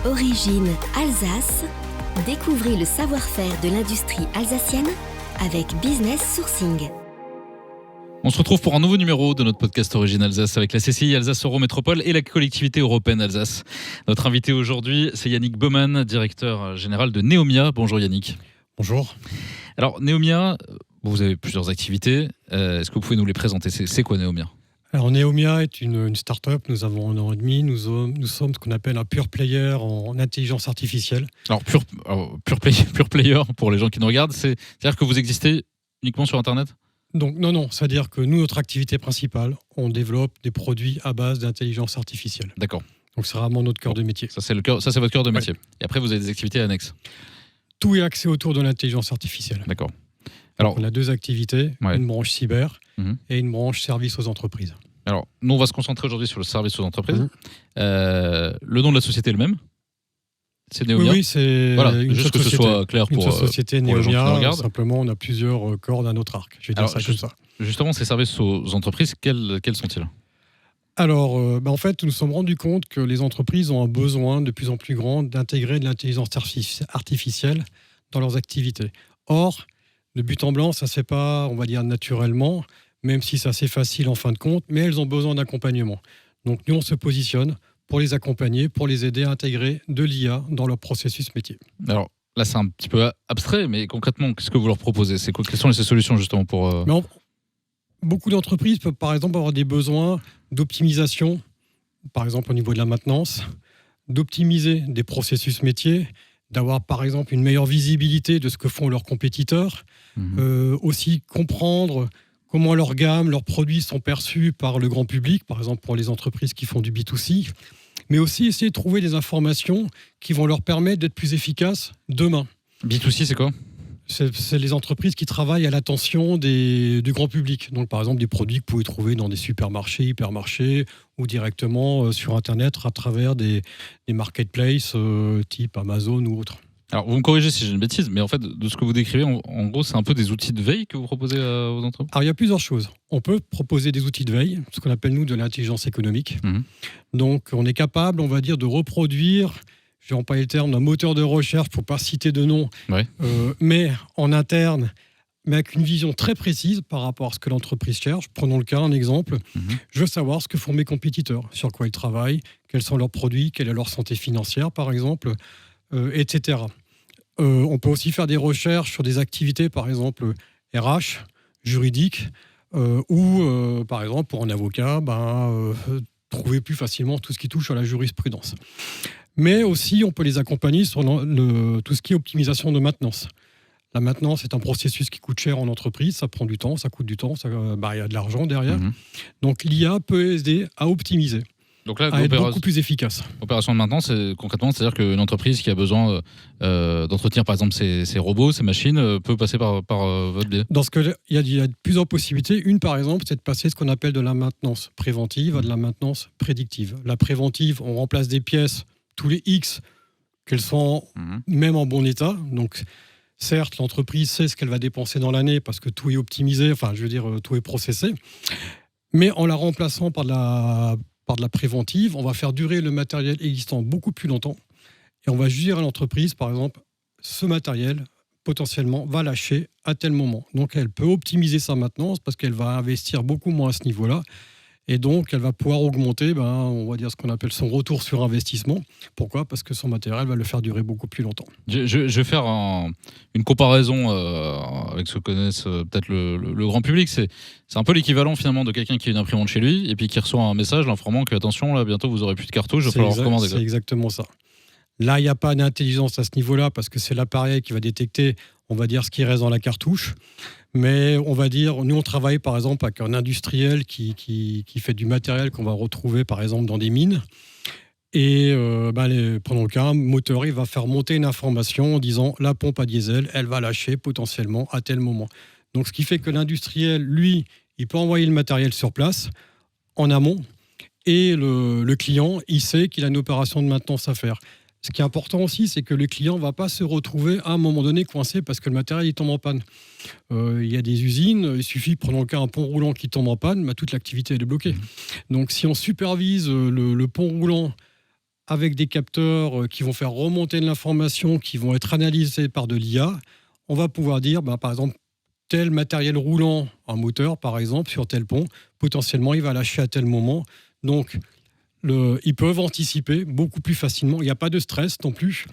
Origine Alsace. Découvrez le savoir-faire de l'industrie alsacienne avec Business Sourcing. On se retrouve pour un nouveau numéro de notre podcast Origine Alsace avec la CCI Alsace Eurométropole et la collectivité européenne Alsace. Notre invité aujourd'hui, c'est Yannick Baumann, directeur général de Neomia. Bonjour Yannick. Bonjour. Alors Neomia, vous avez plusieurs activités. Est-ce que vous pouvez nous les présenter ? C'est quoi Neomia ? Alors Neomia est une start-up, nous avons 1 an et demi, nous sommes ce qu'on appelle un pure player en intelligence artificielle. Alors pure player pour les gens qui nous regardent, c'est-à-dire que vous existez uniquement sur Internet ? Donc non, c'est-à-dire que nous, notre activité principale, on développe des produits à base d'intelligence artificielle. D'accord. Donc c'est vraiment notre cœur de métier. Ça c'est votre cœur de métier. Ouais. Et après vous avez des activités annexes. Tout est axé autour de l'intelligence artificielle. D'accord. Alors on a 2 activités, Ouais. une branche cyber et une branche service aux entreprises. Alors, nous, on va se concentrer aujourd'hui sur le service aux entreprises. Le nom de la société est le même ? C'est Neomia ? Oui, c'est juste que ce soit clair pour une société pour les gens qui nous Neomia. regardent. Simplement, on a plusieurs cordes à notre arc. Je vais dire ça comme ça. Justement, ces services aux entreprises, quels sont-ils ? Alors, en fait, nous nous sommes rendus compte que les entreprises ont un besoin de plus en plus grand d'intégrer de l'intelligence artificielle dans leurs activités. Or, de but en blanc, ça ne se fait pas, on va dire, naturellement, même si c'est assez facile en fin de compte, mais elles ont besoin d'accompagnement. Donc, nous, on se positionne pour les accompagner, pour les aider à intégrer de l'IA dans leur processus métier. Alors, là, c'est un petit peu abstrait, mais concrètement, qu'est-ce que vous leur proposez ? Quelles sont ces solutions, justement, pour... Beaucoup d'entreprises peuvent, par exemple, avoir des besoins d'optimisation, par exemple au niveau de la maintenance, d'optimiser des processus métiers, d'avoir, par exemple, une meilleure visibilité de ce que font leurs compétiteurs, aussi comprendre comment leur gamme, leurs produits sont perçus par le grand public, par exemple pour les entreprises qui font du B2C, mais aussi essayer de trouver des informations qui vont leur permettre d'être plus efficaces demain. B2C, c'est quoi ? C'est les entreprises qui travaillent à l'attention du grand public. Donc, par exemple, des produits que vous pouvez trouver dans des supermarchés, hypermarchés ou directement sur Internet à travers des marketplaces type Amazon ou autres. Alors, vous me corrigez si j'ai une bêtise, mais en fait, de ce que vous décrivez, en gros, c'est un peu des outils de veille que vous proposez aux entreprises ? Alors, il y a plusieurs choses. On peut proposer des outils de veille, ce qu'on appelle, nous, de l'intelligence économique. Donc, on est capable, on va dire, de reproduire, je vais employer le terme, un moteur de recherche, pour ne pas citer de nom, mais en interne, mais avec une vision très précise par rapport à ce que l'entreprise cherche. Prenons le cas, un exemple. Je veux savoir ce que font mes compétiteurs, sur quoi ils travaillent, quels sont leurs produits, quelle est leur santé financière, par exemple, etc. On peut aussi faire des recherches sur des activités, par exemple RH, juridiques, ou par exemple pour un avocat, trouver plus facilement tout ce qui touche à la jurisprudence. Mais aussi, on peut les accompagner sur tout ce qui est optimisation de maintenance. La maintenance est un processus qui coûte cher en entreprise, ça prend du temps, ça coûte du temps, y a de l'argent derrière. Donc l'IA peut aider à optimiser. Donc là, à être beaucoup plus efficace. Opération de maintenance, concrètement, c'est-à-dire qu'une entreprise qui a besoin d'entretenir, par exemple, ses robots, ses machines, peut passer par votre biais. Dans ce cas, il y a plusieurs possibilités. Une, par exemple, c'est de passer ce qu'on appelle de la maintenance préventive à de la maintenance prédictive. La préventive, on remplace des pièces tous les X, qu'elles sont même en bon état. Donc, certes, l'entreprise sait ce qu'elle va dépenser dans l'année parce que tout est optimisé, tout est processé. Mais en la remplaçant par de la préventive, on va faire durer le matériel existant beaucoup plus longtemps et on va dire à l'entreprise, par exemple, ce matériel potentiellement va lâcher à tel moment. Donc elle peut optimiser sa maintenance parce qu'elle va investir beaucoup moins à ce niveau-là et donc elle va pouvoir augmenter, on va dire ce qu'on appelle son retour sur investissement. Pourquoi ? Parce que son matériel va le faire durer beaucoup plus longtemps. Je vais faire une comparaison avec ce que connaissent peut-être le grand public. C'est un peu l'équivalent finalement de quelqu'un qui a une imprimante chez lui et puis qui reçoit un message l'informant que attention, là bientôt vous aurez plus de cartouches, il va falloir recommander. C'est exactement ça. Là, il n'y a pas d'intelligence à ce niveau-là parce que c'est l'appareil qui va détecter, on va dire, ce qui reste dans la cartouche. Mais on va dire, nous on travaille par exemple avec un industriel qui fait du matériel qu'on va retrouver par exemple dans des mines. Et prenons le cas, un moteur, il va faire monter une information en disant la pompe à diesel, elle va lâcher potentiellement à tel moment. Donc ce qui fait que l'industriel, lui, il peut envoyer le matériel sur place en amont et le client, il sait qu'il a une opération de maintenance à faire. Ce qui est important aussi, c'est que le client ne va pas se retrouver à un moment donné coincé parce que le matériel il tombe en panne. Il y a des usines, il suffit, prenons le cas, un pont roulant qui tombe en panne, toute l'activité est bloquée. Donc si on supervise le pont roulant avec des capteurs qui vont faire remonter de l'information, qui vont être analysés par de l'IA, on va pouvoir dire, par exemple, tel matériel roulant, un moteur par exemple, sur tel pont, potentiellement il va lâcher à tel moment. Donc, ils peuvent anticiper beaucoup plus facilement. Il n'y a pas de stress non plus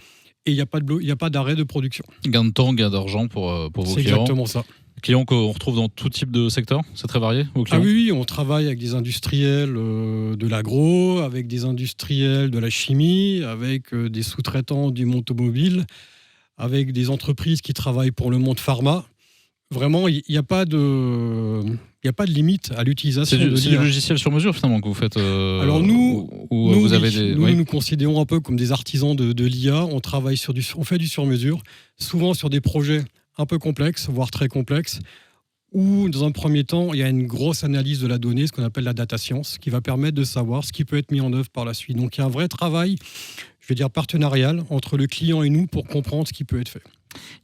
et il n'y a pas d'arrêt de production. Gain de temps, gain d'argent pour vos clients. C'est exactement ça. Clients qu'on retrouve dans tout type de secteur, c'est très varié vos clients? Oui, on travaille avec des industriels de l'agro, avec des industriels de la chimie, avec des sous-traitants du monde automobile, avec des entreprises qui travaillent pour le monde pharma. Vraiment, il n'y a pas de limite à l'utilisation de l'IA. C'est du logiciel sur mesure finalement que vous faites. Alors nous considérons un peu comme des artisans de l'IA. On fait du sur mesure, souvent sur des projets un peu complexes, voire très complexes, où dans un premier temps, il y a une grosse analyse de la donnée, ce qu'on appelle la data science, qui va permettre de savoir ce qui peut être mis en œuvre par la suite. Donc il y a un vrai travail, je vais dire partenarial, entre le client et nous pour comprendre ce qui peut être fait.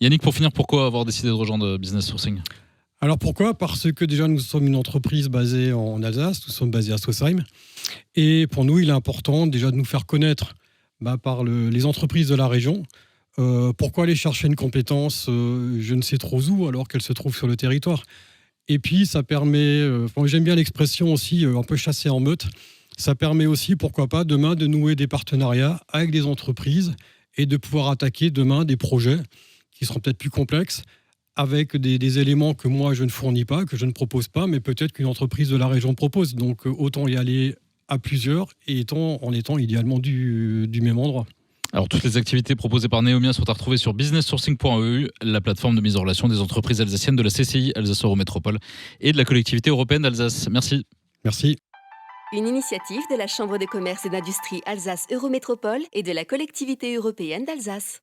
Yannick, pour finir, pourquoi avoir décidé de rejoindre Business Sourcing? Alors pourquoi? Parce que déjà nous sommes une entreprise basée en Alsace, nous sommes basés à Sausheim, et pour nous il est important déjà de nous faire connaître par les entreprises de la région. Pourquoi aller chercher une compétence je ne sais trop où alors qu'elle se trouve sur le territoire? Et puis ça permet, j'aime bien l'expression aussi, un peu chasser en meute, ça permet aussi, pourquoi pas, demain de nouer des partenariats avec des entreprises et de pouvoir attaquer demain des projets qui seront peut-être plus complexes, avec des éléments que moi je ne fournis pas, que je ne propose pas, mais peut-être qu'une entreprise de la région propose. Donc autant y aller à plusieurs et en étant idéalement du même endroit. Alors, toutes les activités proposées par Neomia sont à retrouver sur businesssourcing.eu, la plateforme de mise en relation des entreprises alsaciennes de la CCI Alsace Eurométropole et de la collectivité européenne d'Alsace. Merci. Merci. Une initiative de la Chambre de commerce et d'industrie Alsace Eurométropole et de la collectivité européenne d'Alsace.